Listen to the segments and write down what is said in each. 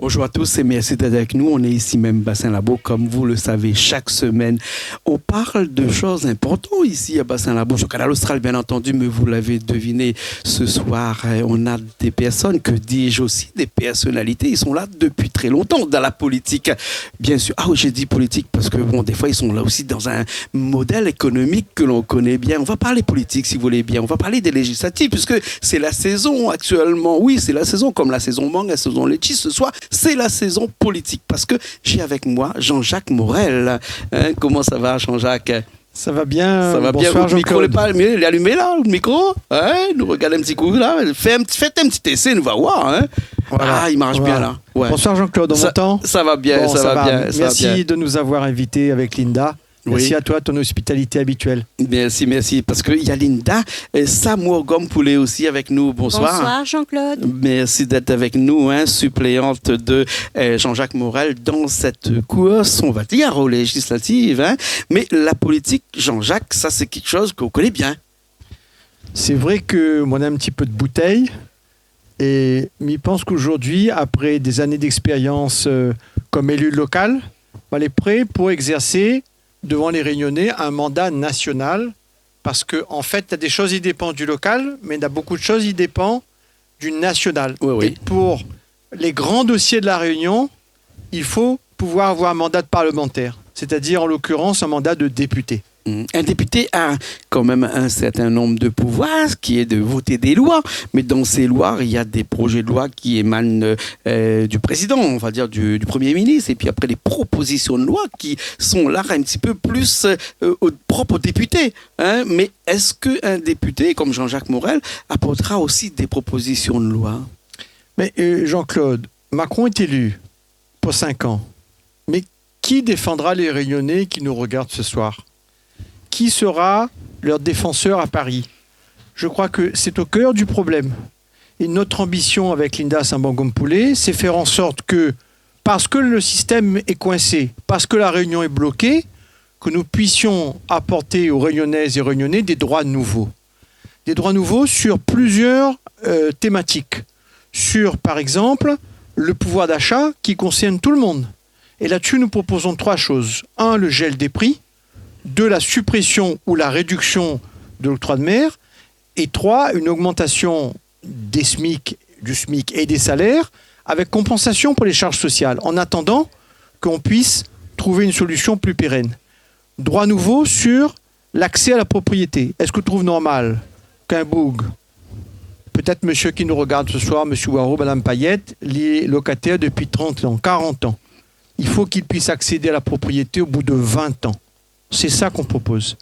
Bonjour à tous et merci d'être avec nous. On est ici même Bassin Labo, comme vous le savez, chaque semaine. On parle de choses importantes ici à Bassin Labo, sur Canal Austral bien entendu, mais vous l'avez deviné, ce soir, on a des personnes, que dis-je aussi, des personnalités. Ils sont là depuis très longtemps dans la politique. Bien sûr, oui, j'ai dit politique parce que bon, des fois, ils sont là aussi dans un modèle économique que l'on connaît bien. On va parler politique si vous voulez bien. On va parler des législatives puisque c'est la saison actuellement. Oui, c'est la saison comme la saison mangue, la saison litchi. Ce soir, c'est la saison politique parce que j'ai avec moi Jean-Jacques Morel. Comment ça va, Jean-Jacques? Ça va bien. Ça va bien. Bonsoir, Le micro n'est Jean-Claude. pas allumé. Il est allumé là, le micro. Nous regardez un petit coup là. Faites un petit essai, nous va voir. Voilà. Ah, il marche Voilà. bien là. Ouais. Bonsoir Jean-Claude, on m'entend? Ça va bien, Bon, ça va bien. Ça va Merci bien. de nous avoir invités avec Linda. Merci à toi, ton hospitalité habituelle. Merci. Parce qu'il y a Linda Samour Gompoulet aussi avec nous. Bonsoir. Bonsoir Jean-Claude. Merci d'être avec nous, suppléante de Jean-Jacques Morel dans cette course, on va dire, aux législatives. Mais la politique, Jean-Jacques, ça c'est quelque chose qu'on connaît bien. C'est vrai qu'on a un petit peu de bouteille. Et je pense qu'aujourd'hui, après des années d'expérience comme élu local, on est prêt pour exercer devant les Réunionnais un mandat national. Parce qu'en fait, il y a des choses qui dépendent du local, mais il y a beaucoup de choses qui dépendent du national. Oui. Et pour les grands dossiers de la Réunion, il faut pouvoir avoir un mandat de parlementaire. C'est-à-dire, en l'occurrence, un mandat de député. Un député a quand même un certain nombre de pouvoirs, qui est de voter des lois. Mais dans ces lois, il y a des projets de loi qui émanent du président, on va dire du Premier ministre. Et puis après, les propositions de loi qui sont là un petit peu plus propres aux députés. Mais est-ce qu'un député, comme Jean-Jacques Morel, apportera aussi des propositions de loi? Mais Jean-Claude, Macron est élu pour 5 ans. Mais qui défendra les Réunionnais qui nous regardent ce soir? Qui sera leur défenseur à Paris? Je crois que c'est au cœur du problème. Et notre ambition avec Linda Samour-Gompoulet, c'est faire en sorte que, parce que le système est coincé, parce que la Réunion est bloquée, que nous puissions apporter aux Réunionnaises et Réunionnais des droits nouveaux. Des droits nouveaux sur plusieurs thématiques. Sur, par exemple, le pouvoir d'achat qui concerne tout le monde. Et là-dessus, nous proposons 3 choses. 1, le gel des prix. 2, la suppression ou la réduction de l'octroi de mer. Et 3, une augmentation du SMIC et des salaires avec compensation pour les charges sociales, en attendant qu'on puisse trouver une solution plus pérenne. Droit nouveau sur l'accès à la propriété. Est-ce que tu trouves normal qu'un boug, peut-être monsieur qui nous regarde ce soir, monsieur Waro, madame Payette, les locataires depuis 30 ans, 40 ans, il faut qu'ils puissent accéder à la propriété au bout de 20 ans. C'est ça qu'on propose.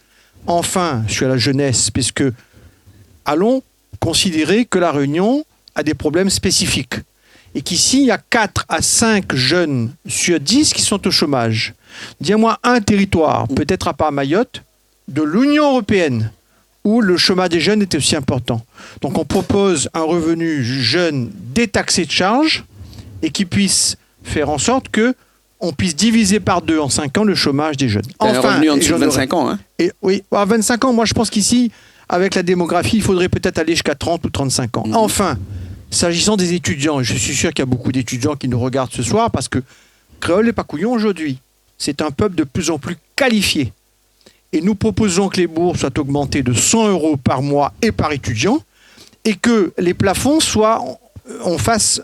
Enfin, je suis à la jeunesse, puisque allons considérer que la Réunion a des problèmes spécifiques. Et qu'ici, il y a 4 à 5 jeunes sur 10 qui sont au chômage. Dis-moi un territoire, peut-être à part Mayotte, de l'Union européenne, où le chômage des jeunes est aussi important. Donc on propose un revenu jeune détaxé de charges et qui puisse faire en sorte que on puisse diviser par 2 en 5 ans le chômage des jeunes. Enfin, un revenu en dessous de 25 ans. Et, oui, à 25 ans, moi je pense qu'ici, avec la démographie, il faudrait peut-être aller jusqu'à 30 ou 35 ans. Enfin, s'agissant des étudiants, je suis sûr qu'il y a beaucoup d'étudiants qui nous regardent ce soir parce que Créole et Pacouillon aujourd'hui, c'est un peuple de plus en plus qualifié. Et nous proposons que les bourses soient augmentées de 100 € par mois et par étudiant et que les plafonds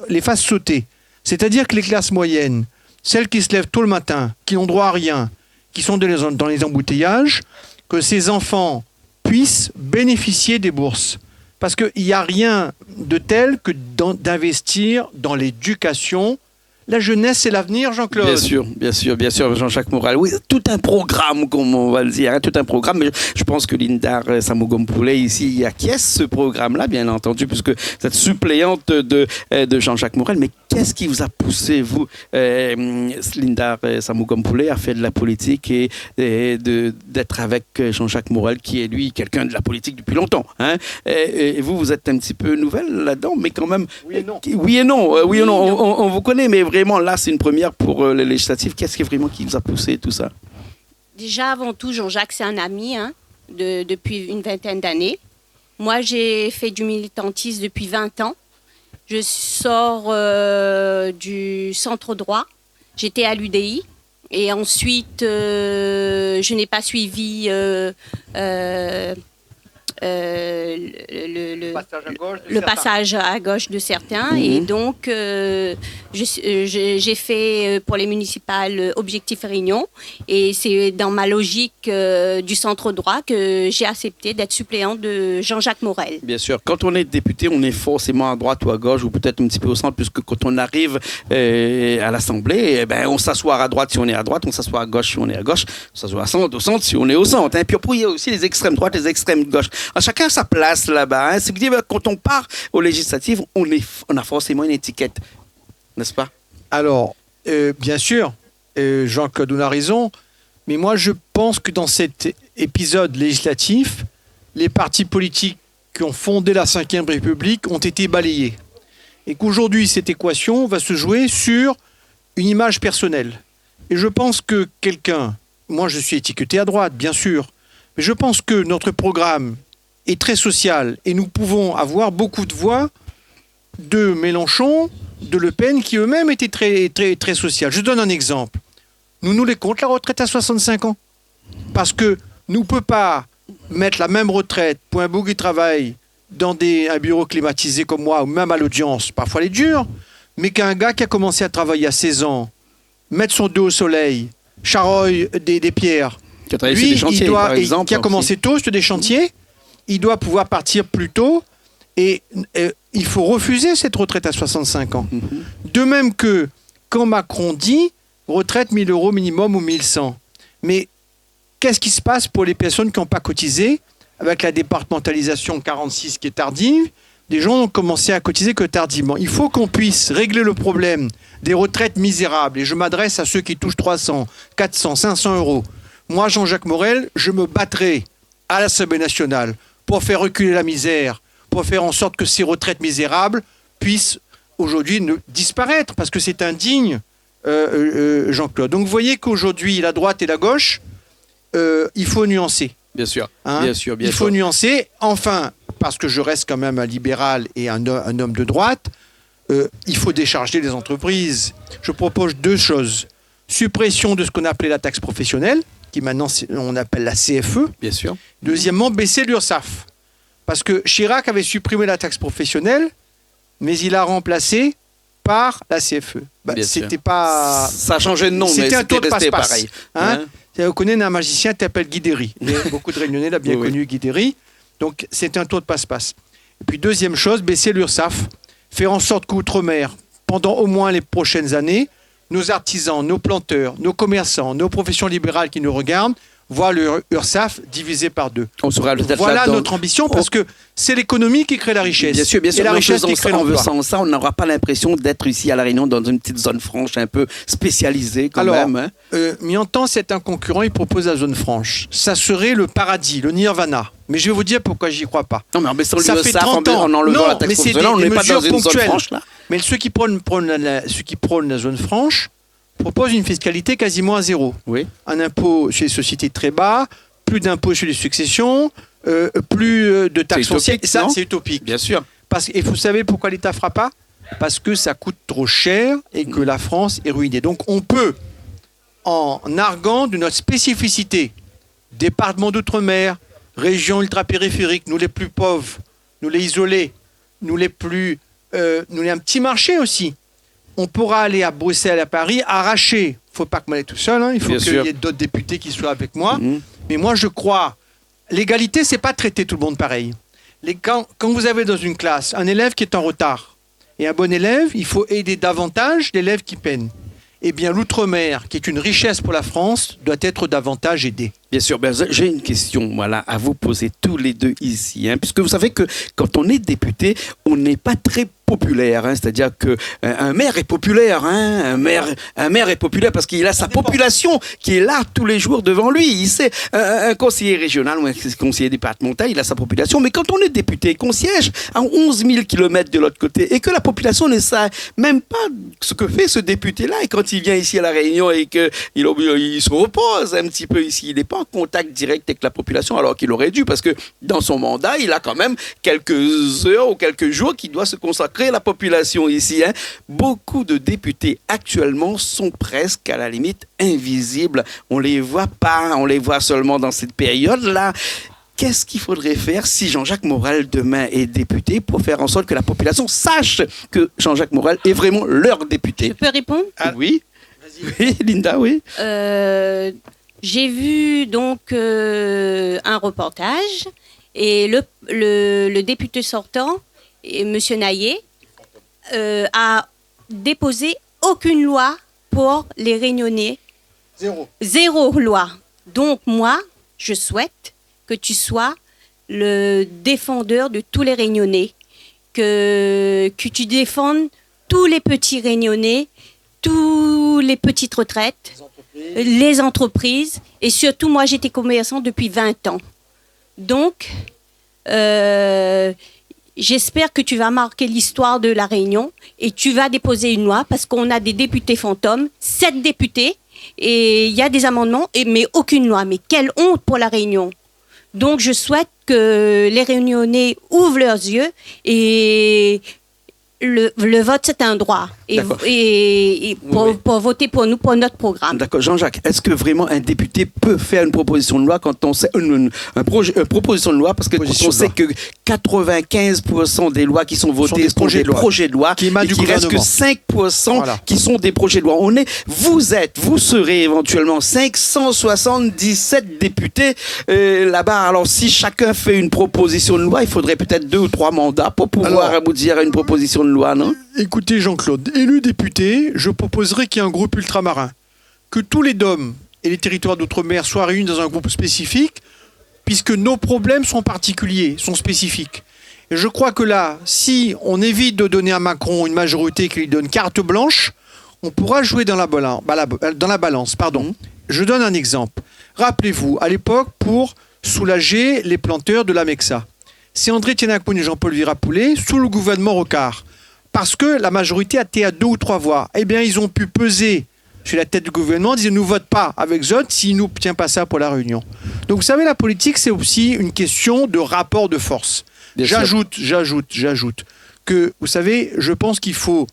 les fassent sauter. C'est-à-dire que les classes moyennes, celles qui se lèvent tôt le matin, qui n'ont droit à rien, qui sont dans les embouteillages, que ces enfants puissent bénéficier des bourses. Parce qu'il n'y a rien de tel que d'investir dans l'éducation. La jeunesse, c'est l'avenir, Jean-Claude. Bien sûr, Jean-Jacques Morel. Oui, tout un programme, comme on va le dire, tout un programme. Mais je pense que Linda Samour-Gompoulet, ici, acquiesce ce programme-là, bien entendu, puisque vous êtes suppléante de Jean-Jacques Morel. Mais qu'est-ce qui vous a poussé, vous, Linda Samour-Gompoulet, à faire de la politique et d'être avec Jean-Jacques Morel, qui est, lui, quelqu'un de la politique depuis longtemps, et vous êtes un petit peu nouvelle là-dedans, mais quand même... Oui et non. On vous connaît, mais vraiment, là, c'est une première pour les législatives. Qu'est-ce qui vous a poussé, tout ça? Déjà, avant tout, Jean-Jacques, c'est un ami depuis une vingtaine d'années. Moi, j'ai fait du militantisme depuis 20 ans. Je sors du centre droit. J'étais à l'UDI. Et ensuite, je n'ai pas suivi le passage à gauche de certains. Et donc, j'ai fait pour les municipales Objectif Réunion. Et c'est dans ma logique du centre droit que j'ai accepté d'être suppléante de Jean-Jacques Morel. Bien sûr, quand on est député, on est forcément à droite ou à gauche, ou peut-être un petit peu au centre, puisque quand on arrive à l'Assemblée, eh ben, on s'assoit à droite si on est à droite, on s'assoit à gauche si on est à gauche, on s'assoit au centre si on est au centre. Hein. Puis après, il y a aussi les extrêmes droite, les extrêmes gauche. Alors, chacun a sa place là-bas. Hein. C'est que quand on part aux législatives, on a forcément une étiquette, n'est-ce pas? Alors, bien sûr, Jean-Claude a raison, mais moi je pense que dans cet épisode législatif, les partis politiques qui ont fondé la Ve République ont été balayés. Et qu'aujourd'hui, cette équation va se jouer sur une image personnelle. Et je pense que quelqu'un, moi je suis étiqueté à droite, bien sûr, mais je pense que notre programme est très social et nous pouvons avoir beaucoup de voix de Mélenchon, de Le Pen, qui eux-mêmes étaient très, très, très sociaux. Je donne un exemple. Nous les contre la retraite à 65 ans. Parce que nous ne pouvons pas mettre la même retraite pour un bout qui travaille dans un bureau climatisé comme moi, ou même à l'audience, parfois elle est dure, mais qu'un gars qui a commencé à travailler à 16 ans, mettre son dos au soleil, charogne des pierres, lui, des chantiers, par exemple, qui a commencé tôt sur des chantiers, il doit pouvoir partir plus tôt et il faut refuser cette retraite à 65 ans. De même que quand Macron dit retraite 1 000 € minimum ou 1 100. Mais qu'est-ce qui se passe pour les personnes qui n'ont pas cotisé avec la départementalisation 46 qui est tardive? Les gens ont commencé à cotiser que tardivement. Il faut qu'on puisse régler le problème des retraites misérables. Et je m'adresse à ceux qui touchent 300, 400, 500 euros. Moi, Jean-Jacques Morel, je me battrai à l'Assemblée nationale pour faire reculer la misère, pour faire en sorte que ces retraites misérables puissent aujourd'hui disparaître, parce que c'est indigne, Jean-Claude. Donc vous voyez qu'aujourd'hui, la droite et la gauche, il faut nuancer. Bien sûr, hein, bien sûr. Il faut nuancer. Enfin, parce que je reste quand même un libéral et un homme de droite, il faut décharger les entreprises. Je propose 2 choses. Suppression de ce qu'on appelait la taxe professionnelle, qui maintenant on appelle la CFE. Bien sûr. Deuxièmement, baisser l'URSSAF. Parce que Chirac avait supprimé la taxe professionnelle, mais il a remplacé par la CFE. C'était pas... Ça a changé de nom, mais c'était resté pareil. Hein? On connaît un magicien qui s'appelle Guy Déry. Beaucoup de Réunionnais l'ont bien connu, Guy Déry. Donc, c'est un tour de passe-passe. Et puis, deuxième chose, baisser l'URSSAF. Faire en sorte qu'outre-mer, pendant au moins les prochaines années, nos artisans, nos planteurs, nos commerçants, nos professions libérales qui nous regardent, voient le URSSAF divisé par 2. Voilà notre ambition, parce que c'est l'économie qui crée la richesse. Bien sûr, bien sûr. Et la richesse qui crée l'emploi. Sans ça, on n'aura pas l'impression d'être ici à La Réunion dans une petite zone franche un peu spécialisée quand même. Hein. Miantan, c'est un concurrent, il propose la zone franche. Ça serait le paradis, le nirvana. Mais je vais vous dire pourquoi j'y crois pas. Non, mais en baissant ça fait 30 ans. En enlevant la taxe professionnelle, on n'est pas dans une zone franche là. Mais ceux qui prônent la zone franche proposent une fiscalité quasiment à 0. Oui. Un impôt sur les sociétés très bas, plus d'impôts sur les successions, plus de taxes foncières. Ça, c'est utopique. Bien sûr. Et vous savez pourquoi l'État ne fera pas? Parce que ça coûte trop cher et que la France est ruinée. Donc on peut, en arguant de notre spécificité, département d'outre-mer, régions ultra-périphériques, nous les plus pauvres, nous les isolés, nous les un petit marché aussi. On pourra aller à Bruxelles, à Paris, arracher. Il ne faut pas que moi aille tout seul. Hein. Il faut qu'il y ait d'autres députés qui soient avec moi. Mais moi, je crois, l'égalité, c'est pas traiter tout le monde pareil. Quand vous avez dans une classe un élève qui est en retard et un bon élève, il faut aider davantage l'élève qui peine. Eh bien, l'outre-mer, qui est une richesse pour la France, doit être davantage aidé. Bien sûr, j'ai une question à vous poser tous les deux ici. Hein, puisque vous savez que quand on est député, on n'est pas très populaire. Hein, c'est-à-dire qu'un maire est populaire. Hein, un maire est populaire parce qu'il a sa population qui est là tous les jours devant lui. Il sait, un conseiller régional ou un conseiller départemental, il a sa population. Mais quand on est député, qu'on siège à 11 000 km de l'autre côté et que la population ne sait même pas ce que fait ce député-là, et quand il vient ici à La Réunion et qu'il se repose un petit peu ici, il n'est pas en contact direct avec la population alors qu'il aurait dû, parce que dans son mandat, il a quand même quelques heures ou quelques jours qu'il doit se consacrer rassurer la population ici. Hein. Beaucoup de députés actuellement sont presque à la limite invisibles. On les voit pas, on les voit seulement dans cette période-là. Qu'est-ce qu'il faudrait faire si Jean-Jacques Morel demain est député pour faire en sorte que la population sache que Jean-Jacques Morel est vraiment leur député? Je peux répondre? Oui. Oui, Linda, oui. J'ai vu donc un reportage et le député sortant, M. Naillet, a déposé aucune loi pour les Réunionnais. Zéro loi. Donc moi, je souhaite que tu sois le défendeur de tous les Réunionnais, que tu défendes tous les petits Réunionnais, tous les petites retraites, les entreprises, et surtout, moi, j'étais commerçant depuis 20 ans. Donc, j'espère que tu vas marquer l'histoire de la Réunion et tu vas déposer une loi parce qu'on a des députés fantômes, 7 députés, et il y a des amendements, mais aucune loi. Mais quelle honte pour la Réunion! Donc, je souhaite que les Réunionnais ouvrent leurs yeux et le vote, c'est un droit. Et pour voter pour nous, pour notre programme. D'accord. Jean-Jacques, est-ce que vraiment un député peut faire une proposition de loi quand on sait une proposition de loi, parce que on sait que 95% des lois qui sont votées sont des projets de loi, qui émanent du reste que 5% qui sont des projets de loi. Vous serez éventuellement 577 députés là-bas. Alors si chacun fait une proposition de loi, il faudrait peut-être 2 ou 3 mandats pour pouvoir aboutir à une proposition de loi, non? Écoutez, Jean-Claude, élu député, je proposerai qu'il y ait un groupe ultramarin. Que tous les DOM et les territoires d'outre-mer soient réunis dans un groupe spécifique, puisque nos problèmes sont particuliers, sont spécifiques. Et je crois que là, si on évite de donner à Macron une majorité qui lui donne carte blanche, on pourra jouer dans la balance. Je donne un exemple. Rappelez-vous, à l'époque, pour soulager les planteurs de la Mexa, c'est André Tchénakoun et Jean-Paul Virapoulet sous le gouvernement Rocard. Parce que la majorité était à 2 ou 3 voix. Eh bien, ils ont pu peser sur la tête du gouvernement, disent « ne vote pas avec Zot s'il n'obtient pas ça pour la Réunion ». Donc, vous savez, la politique, c'est aussi une question de rapport de force. J'ajoute que, vous savez, je pense qu'il faut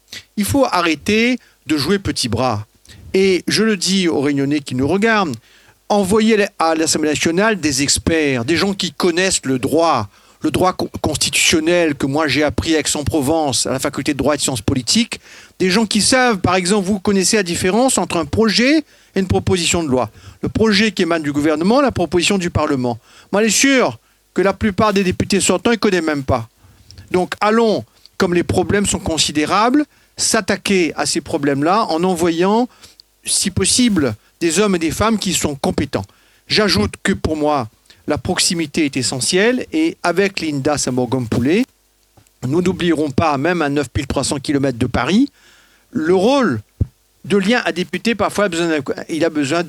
arrêter de jouer petit bras. Et je le dis aux Réunionnais qui nous regardent, envoyez à l'Assemblée nationale des experts, des gens qui connaissent le droit constitutionnel que moi j'ai appris à Aix-en-Provence, à la faculté de droit et de sciences politiques, des gens qui savent, par exemple, vous connaissez la différence entre un projet et une proposition de loi. Le projet qui émane du gouvernement, la proposition du Parlement. Moi, je suis sûr que la plupart des députés sortants, ils ne connaissent même pas. Donc, allons, comme les problèmes sont considérables, s'attaquer à ces problèmes-là en envoyant, si possible, des hommes et des femmes qui sont compétents. J'ajoute que pour moi, la proximité est essentielle et avec Linda Samorgom-Poulet, nous n'oublierons pas, même à 9300 km de Paris, le rôle de lien à député. Parfois, il a besoin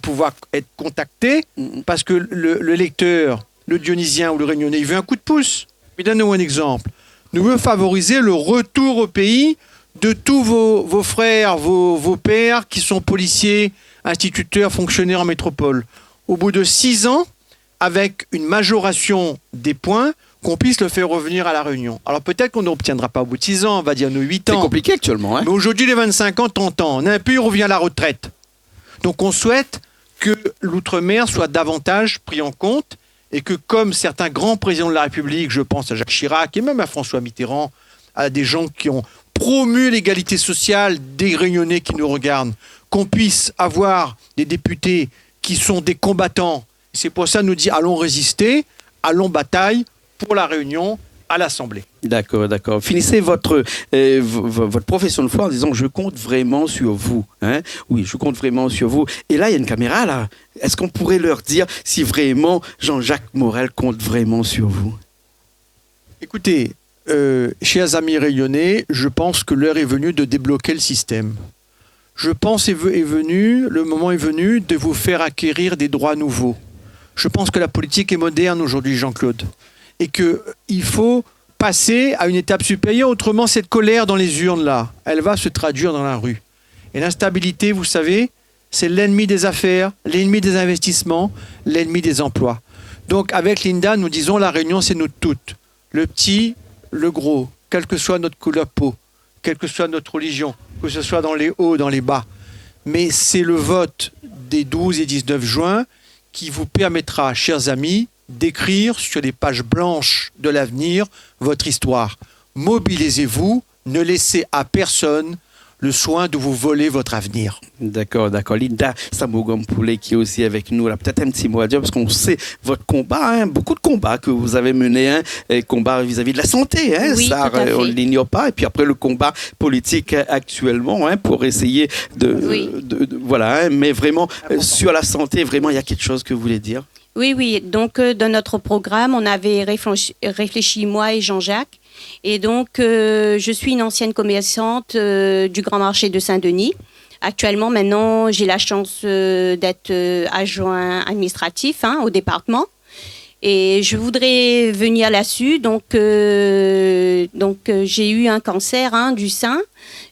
pouvoir être contacté parce que le lecteur, le Dionysien ou le Réunionnais, il veut un coup de pouce. Mais donnons un exemple. Nous voulons favoriser le retour au pays de tous vos frères, vos pères qui sont policiers, instituteurs, fonctionnaires en métropole. Au bout de 6 ans, avec une majoration des points, qu'on puisse le faire revenir à la Réunion. Alors peut-être qu'on n'obtiendra pas au bout de 6 ans, on va dire nous 8 ans. C'est compliqué actuellement. Hein. Mais aujourd'hui, les 25 ans, 30 ans, on a un peu, il revient à la retraite. Donc on souhaite que l'outre-mer soit davantage pris en compte et que comme certains grands présidents de la République, je pense à Jacques Chirac et même à François Mitterrand, à des gens qui ont promu l'égalité sociale des Réunionnais qui nous regardent, qu'on puisse avoir des députés qui sont des combattants. C'est pour ça que nous dit allons résister, allons bataille pour la Réunion à l'Assemblée. D'accord. Finissez votre profession de foi en disant je compte vraiment sur vous. Hein? Oui, je compte vraiment sur vous. Et là, il y a une caméra là. Est-ce qu'on pourrait leur dire si vraiment Jean-Jacques Morel compte vraiment sur vous? Écoutez, chers amis réunionnais, je pense que l'heure est venue de débloquer le système. Je pense le moment est venu de vous faire acquérir des droits nouveaux. Je pense que la politique est moderne aujourd'hui, Jean-Claude, et qu'il faut passer à une étape supérieure. Autrement, cette colère dans les urnes-là, elle va se traduire dans la rue. Et l'instabilité, vous savez, c'est l'ennemi des affaires, l'ennemi des investissements, l'ennemi des emplois. Donc, avec Linda, nous disons la Réunion, c'est nous toutes. Le petit, le gros, quelle que soit notre couleur de peau, quelle que soit notre religion, que ce soit dans les hauts, dans les bas. Mais c'est le vote des 12 et 19 juin qui vous permettra, chers amis, d'écrire sur les pages blanches de l'avenir votre histoire. Mobilisez-vous, ne laissez à personne le soin de vous voler votre avenir. D'accord. Linda Samogam-Poulet qui est aussi avec nous. Là, peut-être un petit mot à dire parce qu'on sait votre combat, beaucoup de combats que vous avez menés, combat vis-à-vis de la santé, oui, ça on ne l'ignore pas. Et puis après le combat politique actuellement pour essayer voilà, mais vraiment sur la santé, vraiment il y a quelque chose que vous voulez dire. Oui. Donc dans notre programme, on avait réfléchi moi et Jean-Jacques. Et donc, je suis une ancienne commerçante du Grand Marché de Saint-Denis. Actuellement, maintenant, j'ai la chance d'être adjoint administratif au département. Et je voudrais venir là-dessus. Donc j'ai eu un cancer du sein.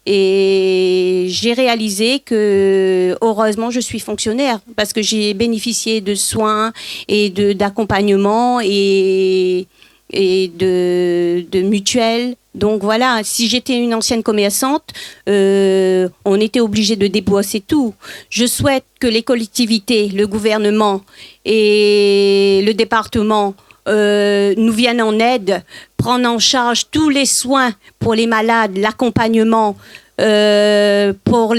Et j'ai réalisé que, heureusement, je suis fonctionnaire parce que j'ai bénéficié de soins et d'accompagnement et de mutuelles. Donc voilà, si j'étais une ancienne commerçante, on était obligé de débourser tout. Je souhaite que les collectivités, le gouvernement et le département nous viennent en aide, prendre en charge tous les soins pour les malades, l'accompagnement pour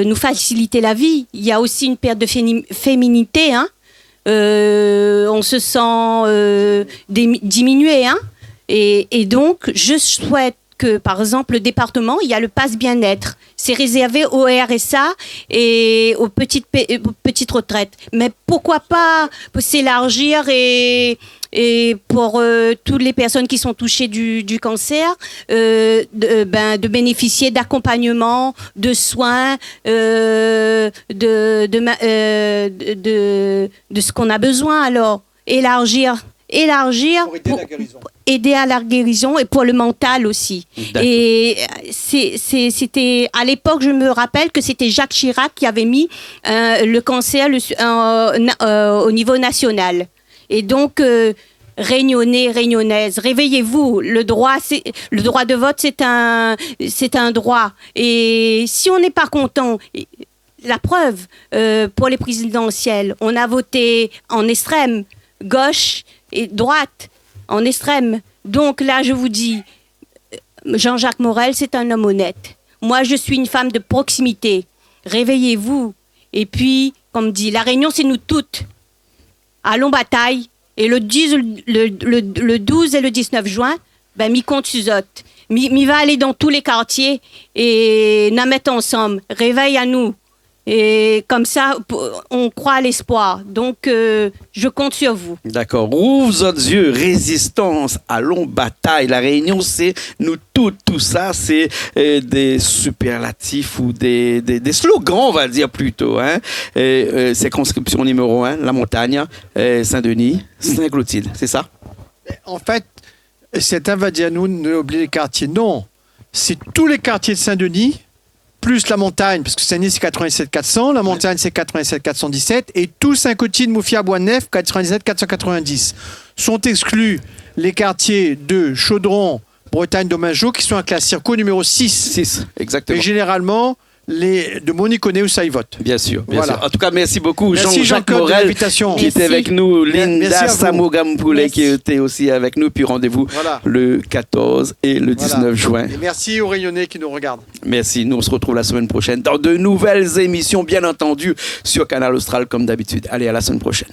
nous faciliter la vie. Il y a aussi une perte de féminité, on se sent diminué. Et donc, je souhaite que, par exemple, le département, il y a le pass bien-être. C'est réservé au RSA et aux petites retraites. Mais pourquoi pas s'élargir et pour toutes les personnes qui sont touchées du cancer, de bénéficier d'accompagnement, de soins, de ce qu'on a besoin. Alors, élargir pour aider à la guérison et pour le mental aussi. D'accord. Et c'était à l'époque, je me rappelle que c'était Jacques Chirac qui avait mis le cancer au niveau national. Et donc Réunionnais, Réunionnaises, réveillez-vous. Le droit de vote, c'est un droit. Et si on n'est pas content, la preuve pour les présidentielles, on a voté en extrême gauche et droite en extrême. Donc là, je vous dis, Jean-Jacques Morel, c'est un homme honnête. Moi, je suis une femme de proximité. Réveillez-vous. Et puis, comme dit, la Réunion, c'est nous toutes. Allons bataille. Et le 12 et le 19 juin, m'y compte Suzotte. M'y va aller dans tous les quartiers et nous mettre ensemble. Réveille à nous. Et comme ça, on croit à l'espoir. Donc, je compte sur vous. D'accord. Ouvre vos yeux, résistance, allons bataille. La Réunion, c'est nous toutes. Tout ça, c'est des superlatifs ou des slogans, on va dire plutôt. Circonscription numéro 1, la montagne, Saint-Denis, Saint-Clotilde, c'est ça? En fait, certains vont dire, nous, ne oubliez les quartiers. Non, c'est tous les quartiers de Saint-Denis, plus la montagne, parce que Saint-Denis c'est 87 400, la montagne c'est 87 417, et tout Saint-Clotilde, Moufia, Bois-Neuf, 97 490. Sont exclus les quartiers de Chaudron, Bretagne, Domingo, qui sont en classe circo numéro 6. 6, exactement. Et généralement, les de Moniconnet ou Saïvote. Bien sûr, bien Voilà. sûr. En tout cas, merci beaucoup. Merci Jean-Jacques Jean-Claude de Morel, l'invitation. qui était Merci. avec nous. Merci Linda à vous. Samogam-Poulet, qui Merci. était aussi avec nous. Puis rendez-vous Voilà. le 14 et le 19 Voilà. juin. Et merci aux Réunionnais qui nous regardent. Merci. Nous, on se retrouve la semaine prochaine dans de nouvelles émissions, bien entendu, sur Canal Austral, comme d'habitude. Allez, à la semaine prochaine.